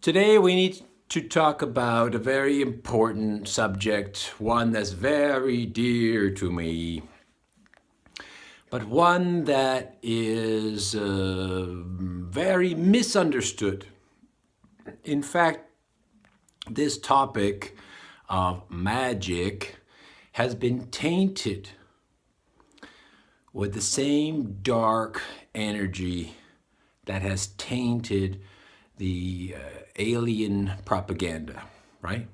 Today we need to talk about a very important subject, one that's very dear to me, but one that is very misunderstood. In fact, this topic of magic has been tainted with the same dark energy that has tainted the alien propaganda, right?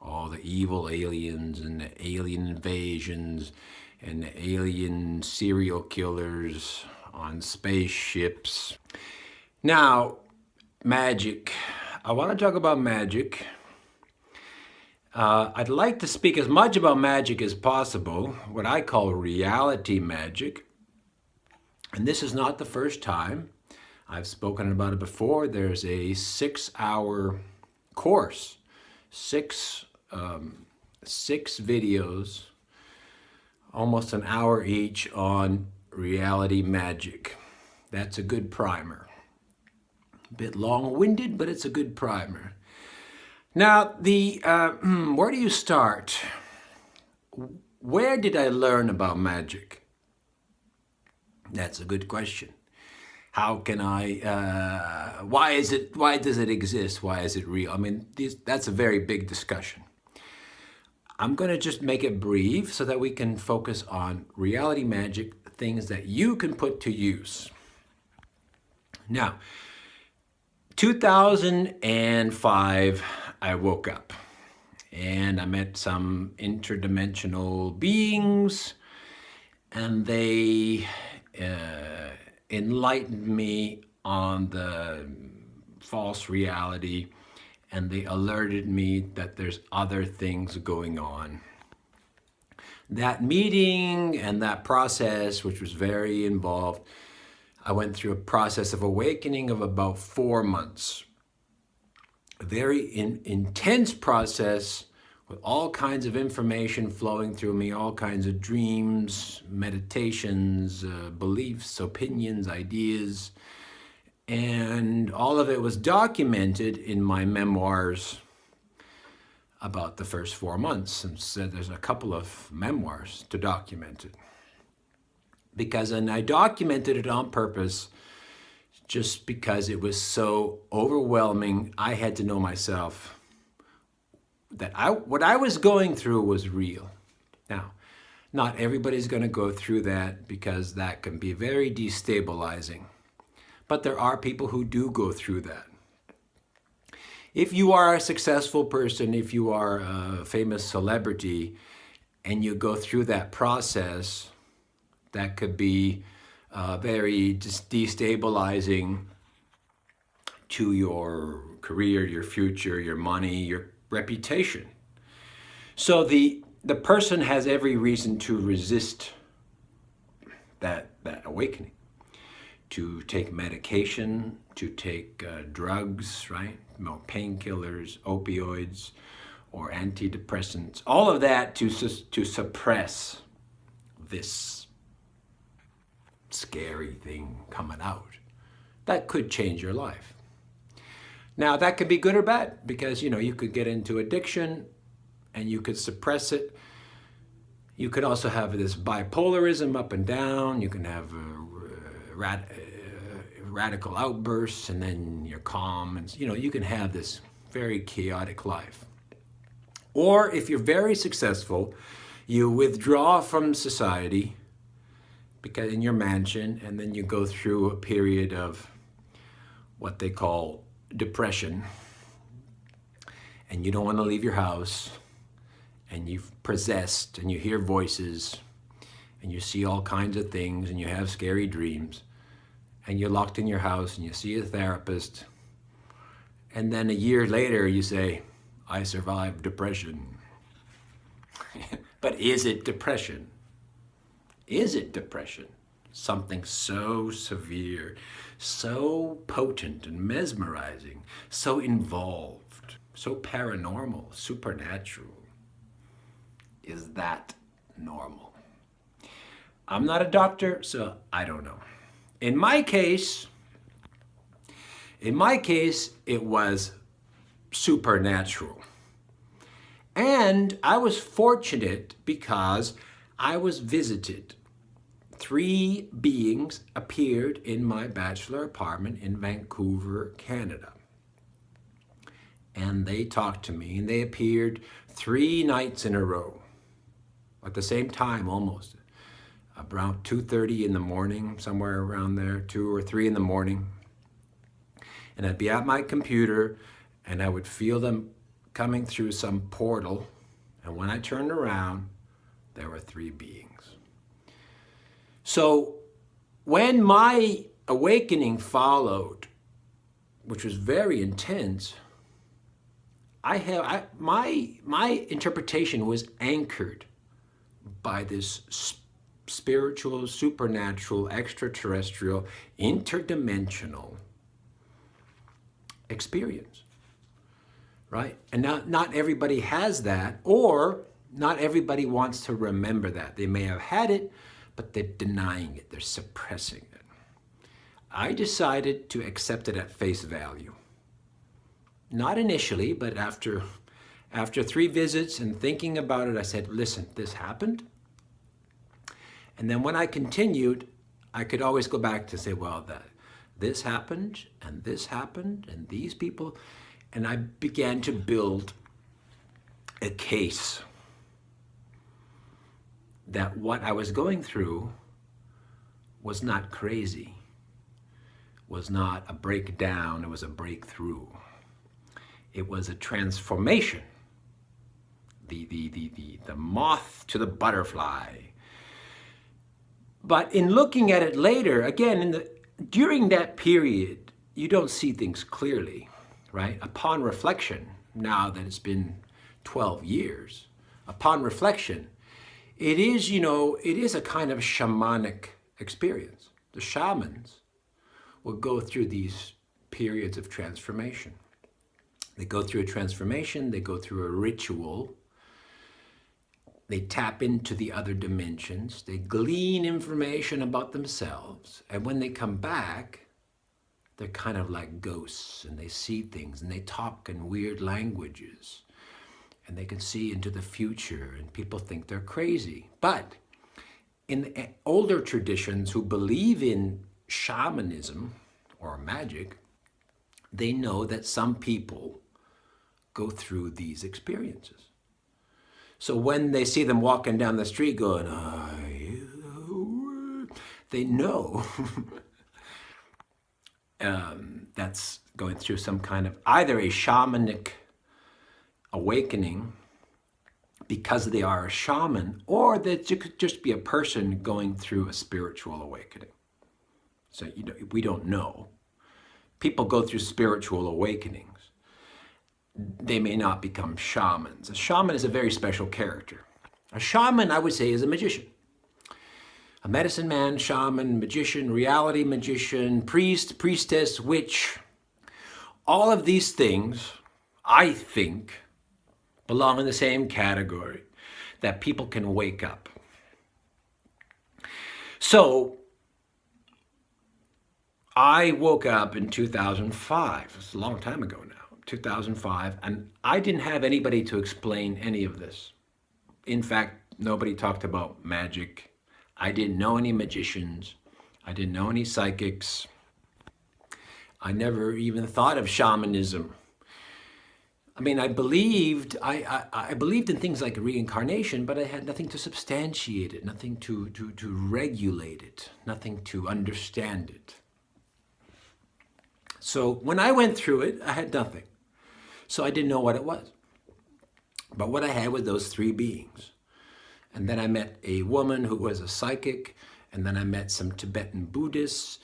All the evil aliens and the alien invasions and the alien serial killers on spaceships. Now, magic. I want to talk about magic. I'd like to speak as much about magic as possible, what I call reality magic. And this is not the first time. I've spoken about it before. There's a 6-hour course, six videos, almost an hour each on reality magic. That's a good primer. A bit long-winded, but it's a good primer. Now, where do you start? Where did I learn about magic? That's a good question. How can why does it exist? Why is it real? I mean, that's a very big discussion. I'm going to just make it brief so that we can focus on reality magic, things that you can put to use. Now, 2005, I woke up and I met some interdimensional beings, and they enlightened me on the false reality, and they alerted me that there's other things going on. That meeting and that process, which was very involved, I went through a process of awakening of about 4 months. A very intense process with all kinds of information flowing through me, all kinds of dreams, meditations, beliefs, opinions, ideas, and all of it was documented in my memoirs about the first 4 months. And so there's a couple of memoirs to document it. And I documented it on purpose just because it was so overwhelming. I had to know myself that what I was going through was real. Now, not everybody's going to go through that because that can be very destabilizing. But there are people who do go through that. If you are a successful person, if you are a famous celebrity, and you go through that process, that could be very destabilizing to your career, your future, your money, your reputation. So the person has every reason to resist that awakening, to take medication, to take drugs, right? Painkillers, opioids, or antidepressants, all of that to suppress this scary thing coming out that could change your life. Now, that could be good or bad because, you could get into addiction and you could suppress it. You could also have this bipolarism up and down. You can have radical outbursts and then you're calm. And, you can have this very chaotic life. Or if you're very successful, you withdraw from society because in your mansion, and then you go through a period of what they call depression, and you don't want to leave your house, and you've possessed, and you hear voices, and you see all kinds of things, and you have scary dreams, and you're locked in your house, and you see a therapist, and then a year later you say, I survived depression. But is it depression? Is it depression? Something so severe, so potent and mesmerizing, so involved, so paranormal, supernatural. Is that normal? I'm not a doctor, so I don't know. In my case, it was supernatural. And I was fortunate because I was visited. 3 beings appeared in my bachelor apartment in Vancouver, Canada. And they talked to me, and they appeared 3 nights in a row at the same time, almost around 2:30 in the morning, somewhere around there, 2 or 3 in the morning. And I'd be at my computer and I would feel them coming through some portal. And when I turned around, there were 3 beings. So when my awakening followed, which was very intense, my interpretation was anchored by this spiritual, supernatural, extraterrestrial, interdimensional experience, right? And not everybody has that, or not everybody wants to remember that. They may have had it, but they're denying it, they're suppressing it. I decided to accept it at face value. Not initially, but after 3 visits and thinking about it, I said, listen, this happened. And then when I continued, I could always go back to say, well, this happened, and these people. And I began to build a case that what I was going through was not crazy, was not a breakdown, it was a breakthrough. It was a transformation. The moth to the butterfly. But in looking at it later, again, during that period, you don't see things clearly, right? Upon reflection, now that it's been 12 years, upon reflection, it is a kind of shamanic experience. The shamans will go through these periods of transformation. They go through a transformation, they go through a ritual, they tap into the other dimensions, they glean information about themselves, and when they come back, they're kind of like ghosts, and they see things, and they talk in weird languages, and they can see into the future, and people think they're crazy. But in the older traditions who believe in shamanism or magic, they know that some people go through these experiences. So when they see them walking down the street going, they know that's going through some kind of either a shamanic awakening because they are a shaman, or that it could just be a person going through a spiritual awakening. So we don't know. People go through spiritual awakenings. They may not become shamans. A shaman is a very special character. A shaman, I would say, is a magician. A medicine man, shaman, magician, reality magician, priest, priestess, witch. All of these things, I think, belong in the same category, that people can wake up. So, I woke up in 2005. It's a long time ago now. 2005, and I didn't have anybody to explain any of this. In fact, nobody talked about magic. I didn't know any magicians. I didn't know any psychics. I never even thought of shamanism. I mean, I believed in things like reincarnation, but I had nothing to substantiate it, nothing to regulate it, nothing to understand it. So when I went through it, I had nothing. So I didn't know what it was. But what I had was those 3 beings. And then I met a woman who was a psychic, and then I met some Tibetan Buddhists,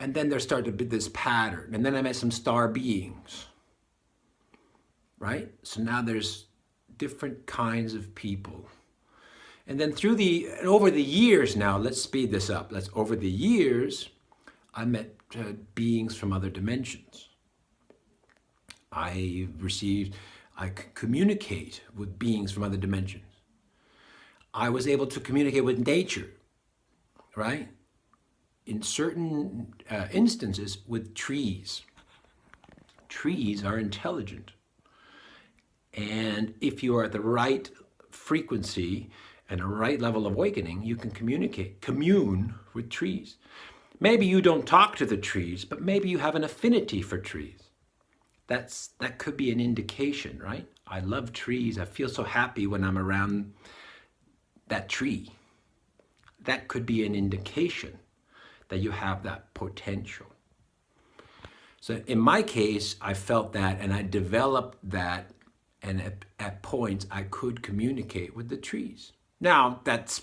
and then there started to be this pattern. And then I met some star beings, right? So now there's different kinds of people. And then over the years now, let's speed this up. Over the years, I met beings from other dimensions. I could communicate with beings from other dimensions. I was able to communicate with nature, right? In certain instances with trees. Trees are intelligent. And if you are at the right frequency and a right level of awakening, you can commune with trees. Maybe you don't talk to the trees, but maybe you have an affinity for trees. That could be an indication, right? I love trees. I feel so happy when I'm around that tree. That could be an indication that you have that potential. So in my case, I felt that and I developed that, and at points I could communicate with the trees. Now, that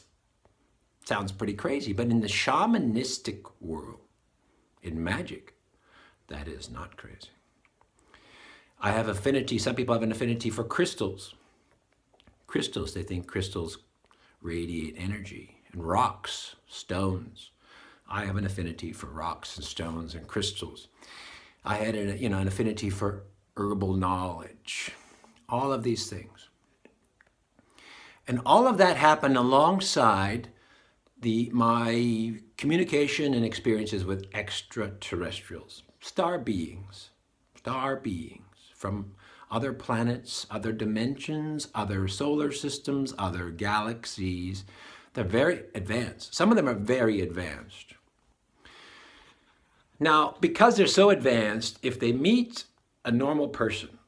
sounds pretty crazy, but in the shamanistic world, in magic, that is not crazy. I have affinity, some people have an affinity for crystals. Crystals, they think crystals radiate energy, and rocks, stones. I have an affinity for rocks and stones and crystals. I had an affinity for herbal knowledge, all of these things. And all of that happened alongside my communication and experiences with extraterrestrials, star beings from other planets, other dimensions, other solar systems, other galaxies. They're very advanced. Some of them are very advanced. Now, because they're so advanced, if they meet a normal person,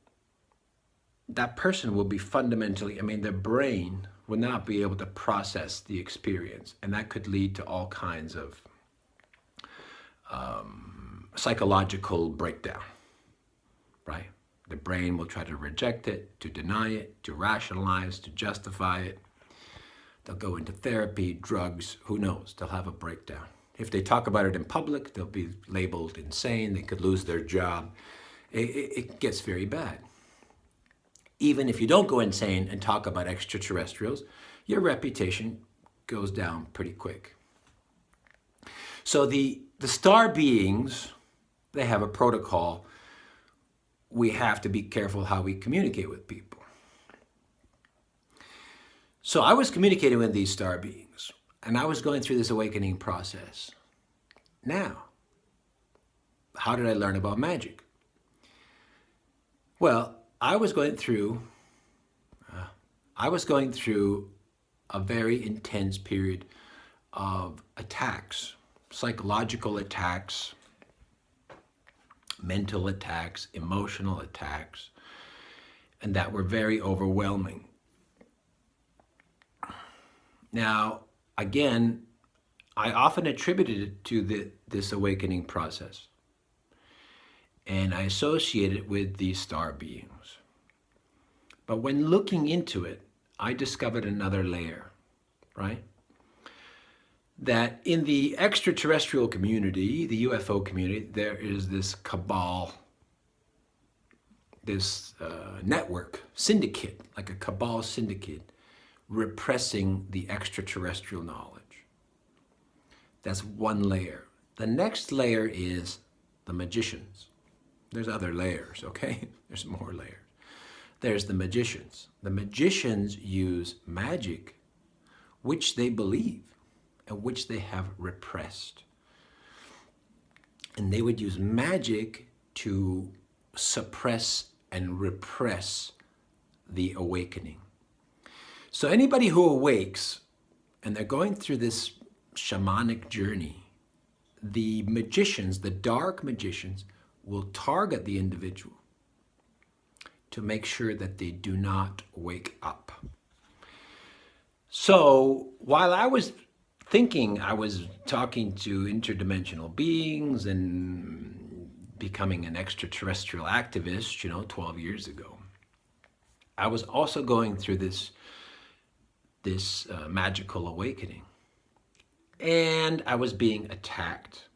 that person will be fundamentally, their brain will not be able to process the experience. And that could lead to all kinds of psychological breakdown, right? The brain will try to reject it, to deny it, to rationalize, to justify it. They'll go into therapy, drugs, who knows? They'll have a breakdown. If they talk about it in public, they'll be labeled insane. They could lose their job. It gets very bad. Even if you don't go insane and talk about extraterrestrials, your reputation goes down pretty quick. So the star beings, they have a protocol. We have to be careful how we communicate with people. So I was communicating with these star beings, and I was going through this awakening process. Now, how did I learn about magic? Well, I was going through a very intense period of attacks, psychological attacks, mental attacks, emotional attacks, and that were very overwhelming. Now, again, I often attributed it to this awakening process, and I associate it with these star beings. But when looking into it, I discovered another layer, right? That in the extraterrestrial community, the UFO community, there is this cabal, this network, syndicate, like a cabal syndicate, repressing the extraterrestrial knowledge. That's one layer. The next layer is the magicians. There's other layers, okay? There's more layers. There's the magicians. The magicians use magic, which they believe and which they have repressed. And they would use magic to suppress and repress the awakening. So anybody who awakes and they're going through this shamanic journey, the magicians, the dark magicians, will target the individual to make sure that they do not wake up. So while I was thinking I was talking to interdimensional beings and becoming an extraterrestrial activist, 12 years ago, I was also going through this magical awakening. And I was being attacked.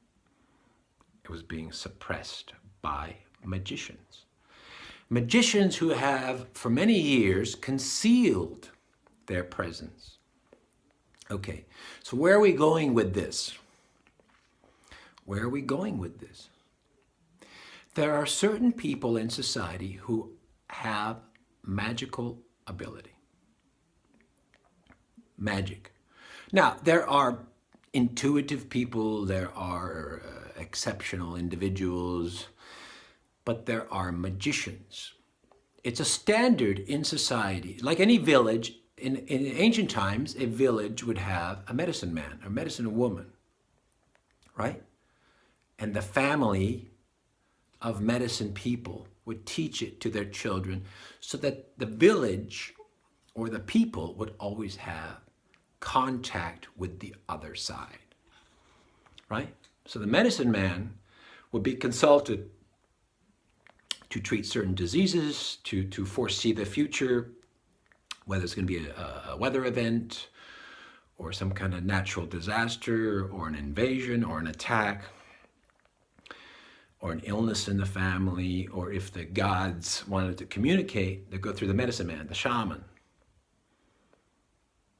It was being suppressed by magicians. Magicians who have, for many years, concealed their presence. Okay, so where are we going with this? Where are we going with this? There are certain people in society who have magical ability. Magic. Now, there are intuitive people, there are exceptional individuals, but there are magicians. It's a standard in society. Like any village, in ancient times, a village would have a medicine man or medicine woman, right? And the family of medicine people would teach it to their children so that the village or the people would always have contact with the other side, right? So the medicine man would be consulted to treat certain diseases, to foresee the future, whether it's going to be a weather event or some kind of natural disaster or an invasion or an attack or an illness in the family, or if the gods wanted to communicate, they go through the medicine man, the shaman.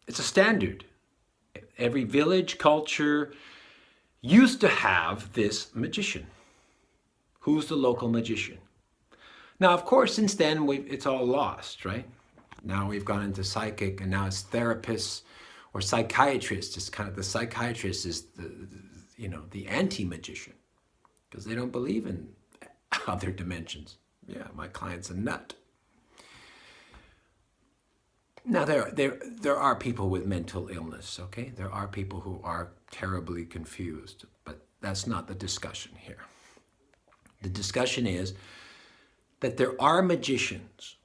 It's a standard. Every village culture used to have this magician. Who's the local magician? Now, of course, since then, it's all lost, right? Now we've gone into psychic, and now it's therapists or psychiatrists. It's kind of the psychiatrist is the anti-magician, because they don't believe in other dimensions. Yeah, my client's a nut. Now, there are people with mental illness, okay? There are people who are terribly confused, but that's not the discussion here. The discussion is that there are magicians,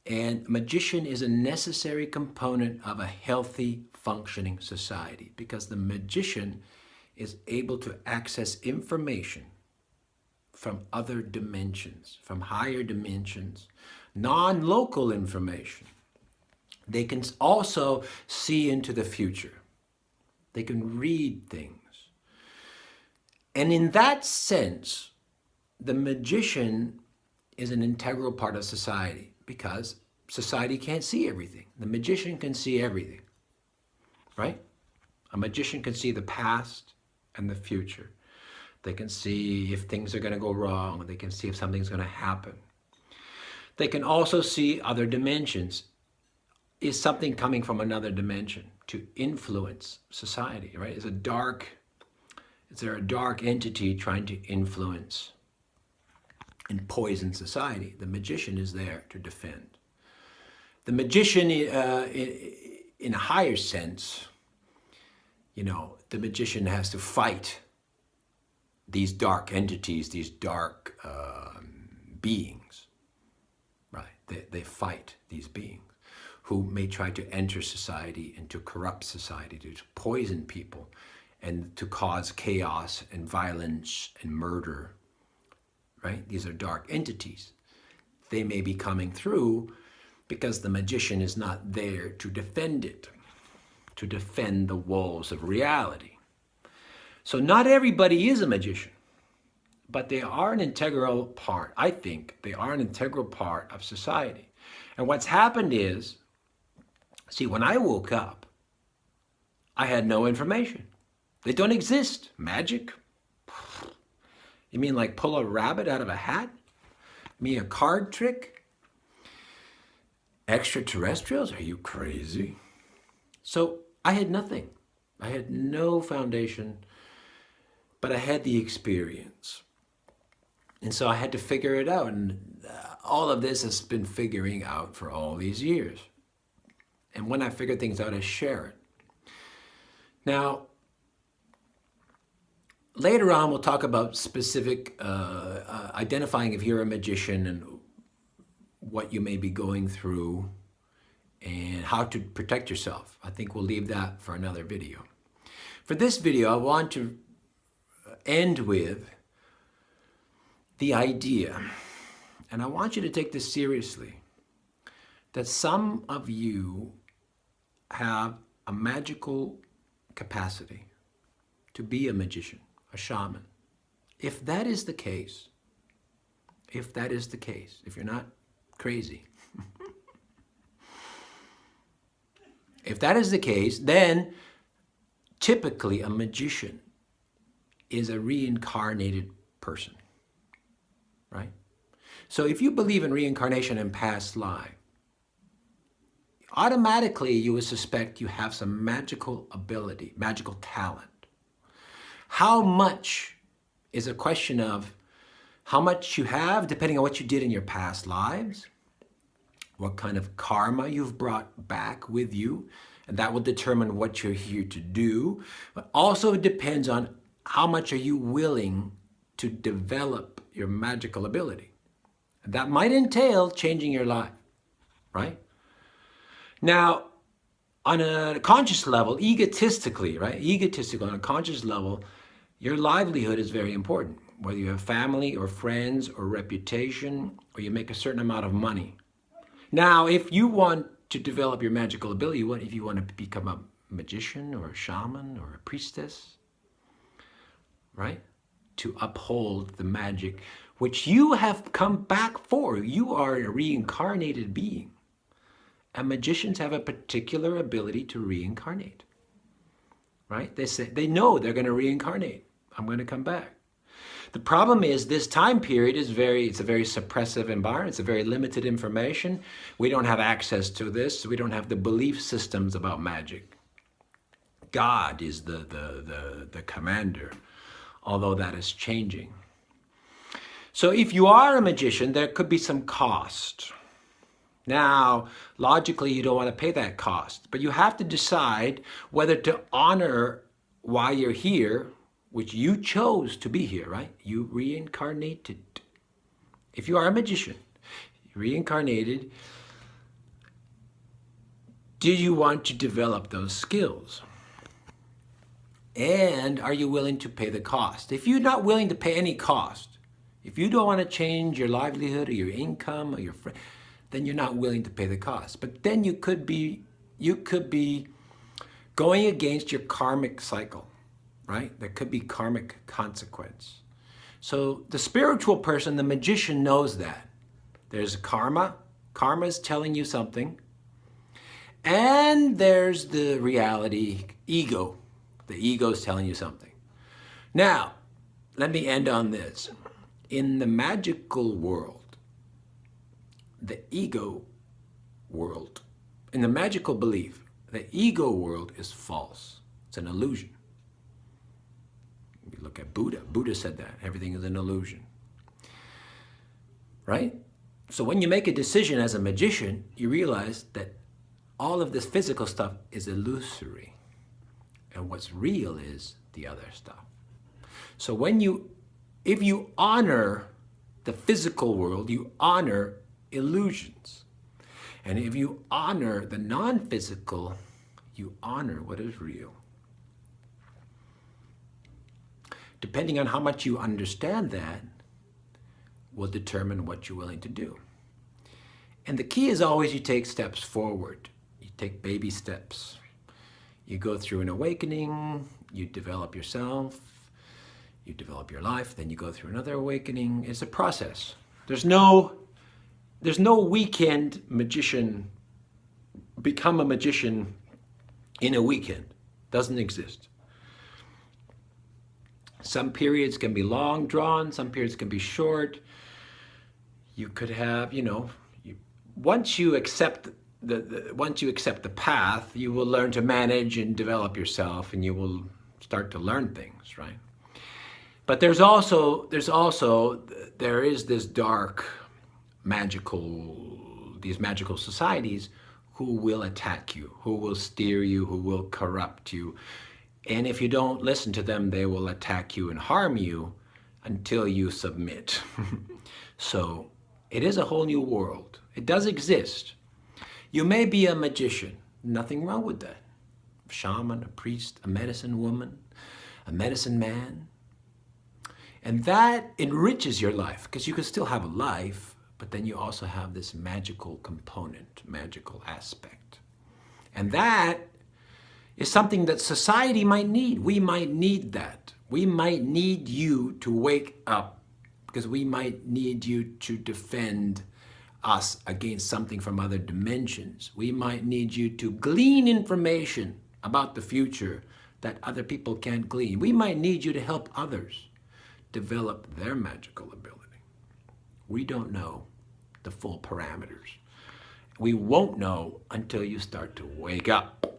and magician is a necessary component of a healthy, functioning society, because the magician is able to access information from other dimensions, from higher dimensions, non-local information. They can also see into the future. They can read things. And in that sense, the magician is an integral part of society, because society can't see everything. The magician can see everything, right? A magician can see the past and the future. They can see if things are going to go wrong. They can see if something's going to happen. They can also see other dimensions. Is something coming from another dimension to influence society, right? Is there a dark entity trying to influence and poison society? The magician is there to defend. The magician, in a higher sense, the magician has to fight these dark entities, these dark beings, right? They fight these beings who may try to enter society and to corrupt society, to poison people, and to cause chaos and violence and murder, right? These are dark entities. They may be coming through because the magician is not there to defend it, to defend the walls of reality. So not everybody is a magician, but they are an integral part. I think they are an integral part of society. And what's happened is, see, when I woke up, I had no information. They don't exist. Magic? You mean like pull a rabbit out of a hat? Me a card trick? Extraterrestrials? Are you crazy? So I had nothing. I had no foundation, but I had the experience. And so I had to figure it out. And all of this has been figuring out for all these years. And when I figure things out, I share it. Now, later on, we'll talk about specific identifying if you're a magician and what you may be going through and how to protect yourself. I think we'll leave that for another video. For this video, I want to end with the idea, and I want you to take this seriously, that some of you have a magical capacity to be a magician, a shaman. If that is the case, if you're not crazy, if that is the case, then typically a magician is a reincarnated person, right? So if you believe in reincarnation and past life, automatically you would suspect you have some magical ability, magical talent. How much is a question of how much you have, depending on what you did in your past lives, what kind of karma you've brought back with you, and that will determine what you're here to do. But also it depends on how much are you willing to develop your magical ability. That might entail changing your life, right? Now, on a conscious level, egotistically, right? Egotistically, on a conscious level, your livelihood is very important. Whether you have family or friends or reputation, or you make a certain amount of money. Now, if you want to develop your magical ability, if you want to become a magician or a shaman or a priestess, right? To uphold the magic which you have come back for. You are a reincarnated being. And magicians have a particular ability to reincarnate, right? They know they're going to reincarnate. I'm going to come back. The problem is this time period is it's a very suppressive environment. It's a very limited information. We don't have access to this. We don't have the belief systems about magic. God is the commander, although that is changing. So if you are a magician, there could be some cost. Now, logically, you don't want to pay that cost, but you have to decide whether to honor why you're here, which you chose to be here, right? You reincarnated. If you are a magician, reincarnated, do you want to develop those skills? And are you willing to pay the cost? If you're not willing to pay any cost, if you don't want to change your livelihood or your income or your friend, then you're not willing to pay the cost. But then you could be going against your karmic cycle, right? There could be karmic consequence. So the spiritual person, the magician, knows that. There's karma. Karma is telling you something. And there's the reality, ego. The ego is telling you something. Now, let me end on this. In the magical world, the ego world, in the magical belief, the ego world is false. It's an illusion. You look at Buddha. Buddha said that. Everything is an illusion. Right? So when you make a decision as a magician, you realize that all of this physical stuff is illusory. And what's real is the other stuff. So if you honor the physical world, you honor illusions. And if you honor the non-physical, you honor what is real. Depending on how much you understand that, will determine what you're willing to do. And the key is always you take steps forward. You take baby steps. You go through an awakening, you develop yourself, you develop your life, then you go through another awakening. It's a process. There's no weekend magician, become a magician in a weekend. Doesn't exist. Some periods can be long drawn, some periods can be short. You could have, once you accept the path, you will learn to manage and develop yourself, and you will start to learn things, right? But there is this dark these magical societies who will attack you, who will steer you, who will corrupt you. And if you don't listen to them, they will attack you and harm you until you submit. So it is a whole new world. It does exist. You may be a magician. Nothing wrong with that. A shaman, a priest, a medicine woman, a medicine man. And that enriches your life, because you can still have a life, but then you also have this magical component, magical aspect. And that is something that society might need. We might need that. We might need you to wake up, because we might need you to defend us against something from other dimensions. We might need you to glean information about the future that other people can't glean. We might need you to help others develop their magical ability. We don't know the full parameters. We won't know until you start to wake up.